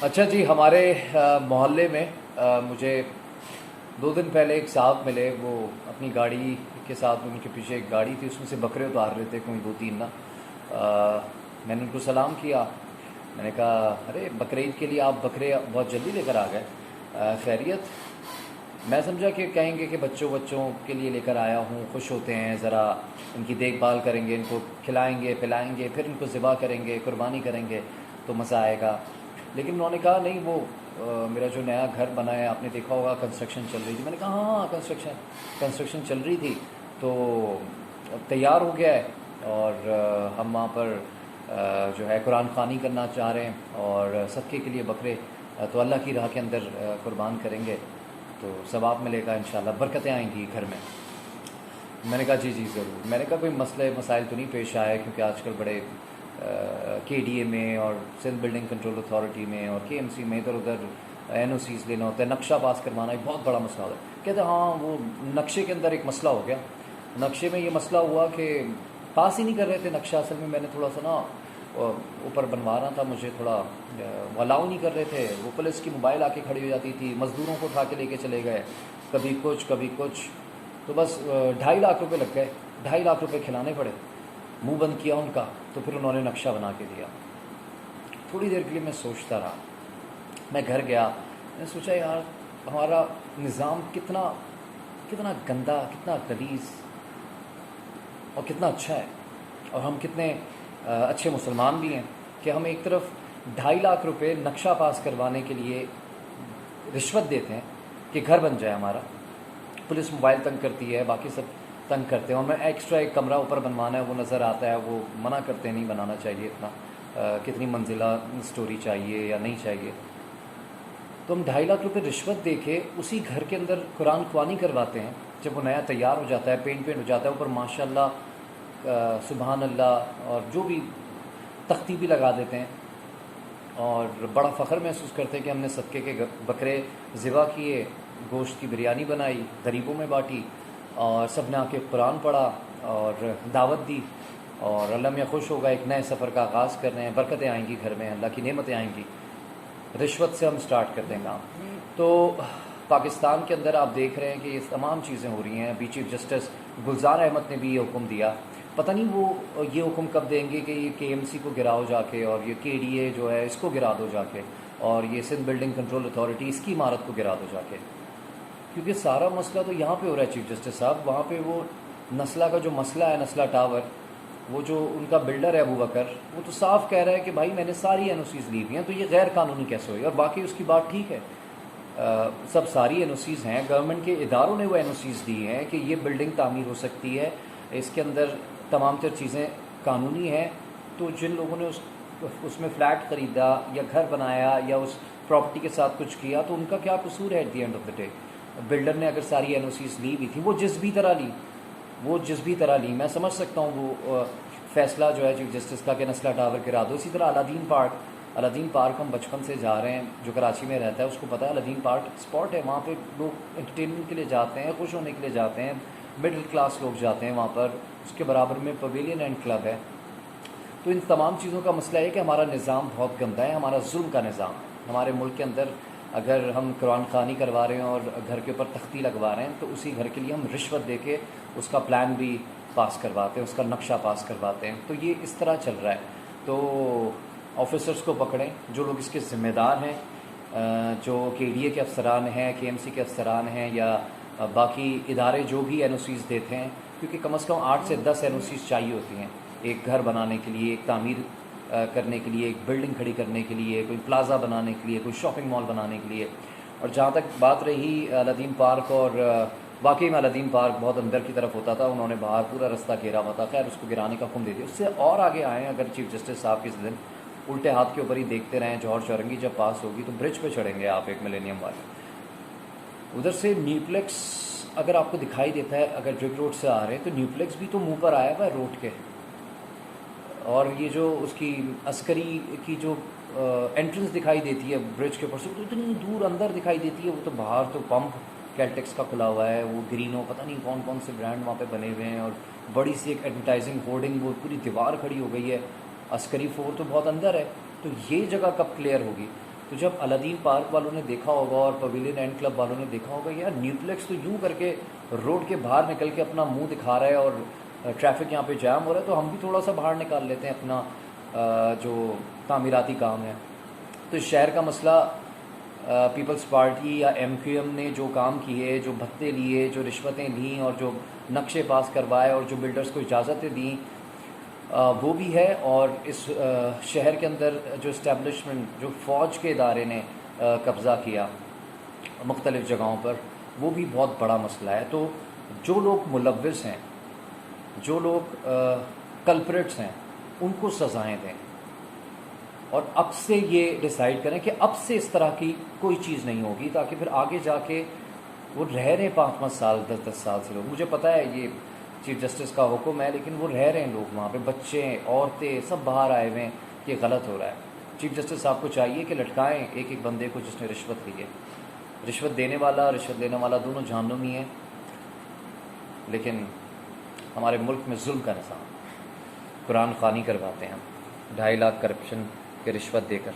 اچھا جی، ہمارے محلے میں مجھے 2 دن پہلے ایک صاحب ملے. وہ اپنی گاڑی کے ساتھ، ان کے پیچھے ایک گاڑی تھی، اس میں سے بکرے اتار رہے تھے کوئی 2-3 نا. میں نے ان کو سلام کیا. میں نے کہا ارے بقرعید کے لیے آپ بکرے بہت جلدی لے کر آ گئے، خیریت؟ میں سمجھا کہ کہیں گے کہ بچوں کے لیے لے کر آیا ہوں، خوش ہوتے ہیں، ذرا ان کی دیکھ بھال کریں گے، ان کو کھلائیں گے پلائیں گے، پھر ان کو ذبح کریں گے، قربانی کریں گے تو مزہ آئے گا. لیکن انہوں نے کہا نہیں، وہ میرا جو نیا گھر بنا ہے آپ نے دیکھا ہوگا، کنسٹرکشن چل رہی تھی. میں نے کہا ہاں کنسٹرکشن چل رہی تھی تو اب تیار ہو گیا ہے، اور ہم وہاں پر جو ہے قرآن خوانی کرنا چاہ رہے ہیں، اور صدقے کے لیے بکرے تو اللہ کی راہ کے اندر قربان کریں گے تو ثواب ملے گا انشاءاللہ، برکتیں آئیں گی گھر میں. میں نے کہا جی جی ضرور. میں نے کہا کوئی مسائل تو نہیں پیش آئے، کیونکہ آج کل بڑے کے ڈی اے میں اور سندھ بلڈنگ کنٹرول اتھارٹی میں اور کے ایم سی میں ادھر ادھر این او سیز لینا ہوتا ہے، نقشہ پاس کروانا ایک بہت بڑا مسئلہ ہوتا ہے. کہتے ہیں ہاں وہ نقشے کے اندر ایک مسئلہ ہو گیا. نقشے میں یہ مسئلہ ہوا کہ پاس ہی نہیں کر رہے تھے نقشہ. اصل میں نے تھوڑا سا نا اوپر بنوا رہا تھا، مجھے تھوڑا الاؤ نہیں کر رہے تھے. وہ پولیس کی موبائل آ کے کھڑی ہو جاتی تھی، مزدوروں کو اٹھا کے لے کے چلے گئے، کبھی کچھ. تو بس 2.5 لاکھ روپے لگ گئے، 2.5 لاکھ روپے کھلانے پڑے. منہ بند کیا ان کا تو پھر انہوں نے نقشہ بنا کے دیا. تھوڑی دیر کے لیے میں سوچتا رہا. میں گھر گیا، میں نے سوچا یار ہمارا نظام کتنا گندا، کتنا غلیظ اور کتنا اچھا ہے، اور ہم کتنے اچھے مسلمان بھی ہیں کہ ہم ایک طرف 2.5 لاکھ روپے نقشہ پاس کروانے کے لیے رشوت دیتے ہیں کہ گھر بن جائے ہمارا. پولیس موبائل تنگ کرتی ہے، باقی سب تنگ کرتے ہیں، اور میں ایکسٹرا ایک کمرہ اوپر بنوانا ہے وہ نظر آتا ہے، وہ منع کرتے ہیں نہیں بنانا چاہیے اتنا، کتنی منزلہ اسٹوری چاہیے یا نہیں چاہیے. تو ہم 2.5 لاکھ روپے رشوت دے کے اسی گھر کے اندر قرآن خوانی کرواتے ہیں. جب وہ نیا تیار ہو جاتا ہے، پینٹ ہو جاتا ہے، اوپر ماشاء اللہ سبحان اللہ اور جو بھی تختی بھی لگا دیتے ہیں، اور بڑا فخر محسوس کرتے ہیں کہ ہم نے صدقے کے بکرے ذبح کیے، گوشت کی بریانی بنائی، غریبوں میں بانٹی، اور سب نے آ کے قرآن پڑھا اور دعوت دی، اور اللہ میں خوش ہوگا. ایک نئے سفر کا آغاز کر رہے ہیں، برکتیں آئیں گی گھر میں، اللہ کی نعمتیں آئیں گی. رشوت سے ہم سٹارٹ کر دیں کام. تو پاکستان کے اندر آپ دیکھ رہے ہیں کہ یہ تمام چیزیں ہو رہی ہیں. ابھی چیف جسٹس گلزار احمد نے بھی یہ حکم دیا. پتہ نہیں وہ یہ حکم کب دیں گے کہ یہ کے ایم سی کو گراؤ جا کے، اور یہ کے ڈی اے جو ہے اس کو گرا دو جا کے، اور یہ سندھ بلڈنگ کنٹرول اتھارٹی اس کی عمارت کو گرا دو جا کے. کیونکہ سارا مسئلہ تو یہاں پہ ہو رہا ہے چیف جسٹس صاحب. وہاں پہ وہ نسلہ کا جو مسئلہ ہے، نسلہ ٹاور، وہ جو ان کا بلڈر ہے ابو بکر، وہ تو صاف کہہ رہا ہے کہ بھائی میں نے ساری این او سیز لی ہوئی ہیں، تو یہ غیر قانونی کیسے ہوئی؟ اور باقی اس کی بات ٹھیک ہے، سب ساری این او سیز ہیں، گورنمنٹ کے اداروں نے وہ این او سیز دی ہیں کہ یہ بلڈنگ تعمیر ہو سکتی ہے، اس کے اندر تمام تر چیزیں قانونی ہیں. تو جن لوگوں نے اس میں فلیٹ خریدا یا گھر بنایا یا اس پراپرٹی کے ساتھ کچھ کیا، تو ان کا کیا قصور ہے at the end of the day? Builder نے اگر ساری این او سیز لی ہوئی تھی، وہ جس بھی طرح لی، میں سمجھ سکتا ہوں وہ فیصلہ جو ہے چیف جسٹس کا کہ نسلہ ٹاور گرا دو. اسی طرح الادین پارک ہم بچپن سے جا رہے ہیں، جو کراچی میں رہتا ہے اس کو پتہ ہے الادین پارک اسپاٹ ہے. وہاں پہ لوگ انٹرٹینمنٹ کے لیے جاتے ہیں، خوش ہونے کے لیے جاتے ہیں، مڈل کلاس لوگ جاتے ہیں وہاں پر. اس کے برابر میں پویلین اینڈ کلب ہے. تو ان تمام چیزوں کا مسئلہ ہے کہ ہمارا نظام بہت گندا ہے، ہمارا ظلم کا نظام. ہمارے ملک کے اندر اگر ہم قرآن خوانی کروا رہے ہیں اور گھر کے اوپر تختی لگوا رہے ہیں، تو اسی گھر کے لیے ہم رشوت دے کے اس کا پلان بھی پاس کرواتے ہیں، اس کا نقشہ پاس کرواتے ہیں. تو یہ اس طرح چل رہا ہے. تو آفیسرز کو پکڑیں جو لوگ اس کے ذمہ دار ہیں، جو کے ڈی اے کے افسران ہیں، کے ایم سی کے افسران ہیں، یا باقی ادارے جو بھی این او سیز دیتے ہیں، کیونکہ کم از کم 8 سے 10 این او سیز چاہیے ہوتی ہیں ایک گھر بنانے کے لیے، ایک تعمیر کرنے کے لیے، ایک بلڈنگ کھڑی کرنے کے لیے، کوئی پلازا بنانے کے لیے، کوئی شاپنگ مال بنانے کے لیے. اور جہاں تک بات رہی الادین پارک، اور واقعی میں الادین پارک بہت اندر کی طرف ہوتا تھا، انہوں نے باہر پورا رستہ گھیرا ہوا تھا. خیر اس کو گرانے کا حکم دے دیا. اس سے اور آگے آئیں، اگر چیف جسٹس صاحب کس دن الٹے ہاتھ کے اوپر ہی دیکھتے رہیں، جوہر چورنگی جب پاس ہوگی تو برج پہ چڑھیں گے آپ ایک ملینیم والے. ادھر سے نیوپلیکس اگر آپ کو دکھائی دیتا ہے، اگر ڈرگ روڈ سے آ رہے ہیں تو نیوپلیکس بھی تو منہ پر آیا ہوا ہے روڈ کے. اور یہ جو اس کی عسکری کی جو انٹرنس دکھائی دیتی ہے برج کے اوپر سے، تو اتنی دور اندر دکھائی دیتی ہے. وہ تو باہر تو پمپ کیلٹیکس کا کھلا ہوا ہے، وہ گرینو پتہ نہیں کون کون سے برانڈ وہاں پہ بنے ہوئے ہیں، اور بڑی سی ایک ایڈورٹائزنگ ہورڈنگ، وہ پوری دیوار کھڑی ہو گئی ہے. عسکری فور تو بہت اندر ہے. تو یہ جگہ کب کلیئر ہوگی؟ تو جب الادین پارک والوں نے دیکھا ہوگا اور پویلین اینڈ کلب والوں نے دیکھا ہوگا یار نیوپلیکس تو یوں کر کے روڈ کے باہر نکل کے اپنا منہ دکھا رہا ہے اور ٹریفک یہاں پہ جام ہو رہا ہے، تو ہم بھی تھوڑا سا باہر نکال لیتے ہیں اپنا جو تعمیراتی کام ہے. تو اس شہر کا مسئلہ پیپلز پارٹی یا ایم کیو ایم نے جو کام کیے، جو بھتے لیے، جو رشوتیں لیں اور جو نقشے پاس کروائے اور جو بلڈرز کو اجازتیں دیں، وہ بھی ہے. اور اس شہر کے اندر جو اسٹیبلشمنٹ، جو فوج کے ادارے نے قبضہ کیا مختلف جگہوں پر، وہ بھی بہت بڑا مسئلہ ہے. تو جو لوگ ملوث ہیں، جو لوگ کلپریٹس ہیں، ان کو سزائیں دیں اور اب سے یہ ڈیسائیڈ کریں کہ اب سے اس طرح کی کوئی چیز نہیں ہوگی، تاکہ پھر آگے جا کے وہ رہ رہے 5-5 سال 10-10 سال سے لوگ. مجھے پتہ ہے یہ چیف جسٹس کا حکم ہے، لیکن وہ رہ رہے ہیں لوگ وہاں پہ، بچے عورتیں سب باہر آئے ہوئے ہیں. یہ غلط ہو رہا ہے. چیف جسٹس صاحب کو چاہیے کہ لٹکائیں ایک ایک بندے کو جس نے رشوت لی ہے. رشوت دینے والا، رشوت لینے والا دونوں جہنمی ہیں. لیکن ہمارے ملک میں ظلم کا نظام، قرآن خوانی کرواتے ہیں 2.5 لاکھ کرپشن کے رشوت دے کر.